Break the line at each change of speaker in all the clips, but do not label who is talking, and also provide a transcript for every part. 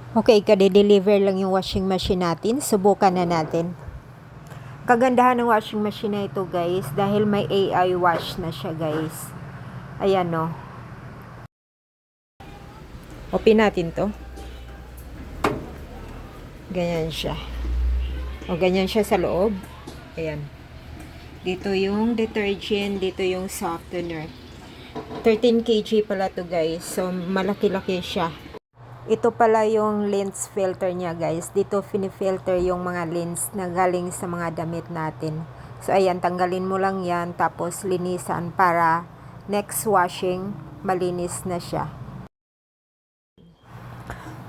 Okay, kade-deliver lang yung washing machine natin. Subukan na natin. Kagandahan ng washing machine na ito, guys, dahil may AI wash na siya, guys. Ayan, no. Open natin to. Ganyan siya. O, ganyan siya sa loob. Ayan. Dito yung detergent, dito yung softener. 13 kg pala to, guys. So, malaki-laki siya. Ito pala yung lens filter niya, guys. Dito filter yung mga lens na galing sa mga damit natin. So ayan, tanggalin mo lang yan tapos linisan para next washing malinis na siya.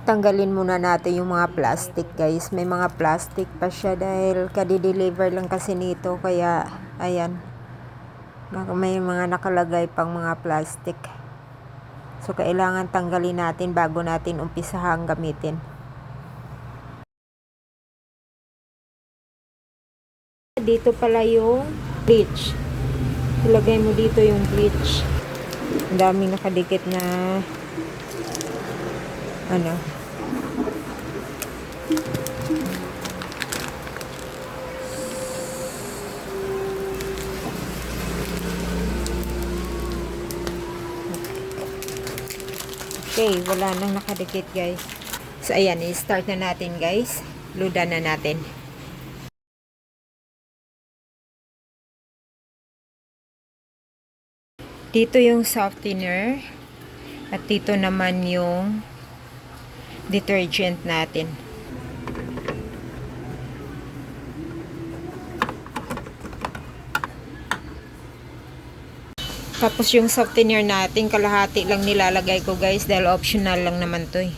Tanggalin muna natin yung mga plastic, guys. May mga plastic pa siya dahil kadi-deliver lang kasi nito, kaya ayan. May mga nakalagay pang mga plastic. So, kailangan tanggalin natin bago natin umpisahang gamitin. Dito pala yung bleach. Ilagay mo dito yung bleach. Ang daming nakadikit na ano. Okay, wala nang nakadikit, guys. So, ayan, i-start na natin, guys. Ludan na natin. Dito yung softener. At dito naman yung detergent natin. Tapos yung softener natin, kalahati lang nilalagay ko, guys, dahil optional lang naman to eh.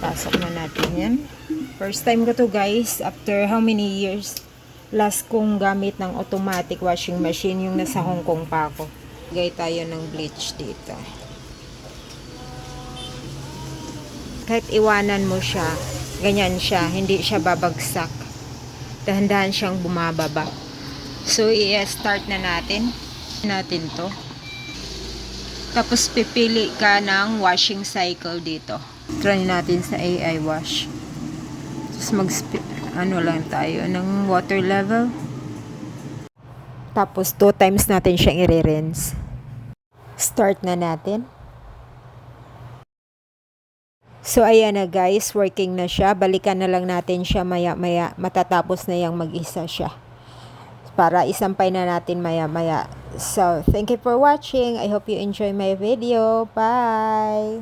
Pasok na natin yan. First time ko to, guys, after how many years. Last kong gamit ng automatic washing machine, yung nasa Hong Kong pa ako. Lagay tayo ng bleach dito. Kahit iwanan mo siya, ganyan siya, hindi siya babagsak. Dahan-dahan siyang bumababa. So, i-start na natin to. Tapos, pipili ka ng washing cycle dito. Try natin sa AI wash. Tapos, lang tayo ng water level. Tapos, 2 times natin siyang i-rinse. Start na natin. So, ayan na, guys, working na siya. Balikan na lang natin siya maya-maya. Matatapos na yang mag-isa siya. Para isampay na natin maya-maya. So, thank you for watching. I hope you enjoy my video. Bye!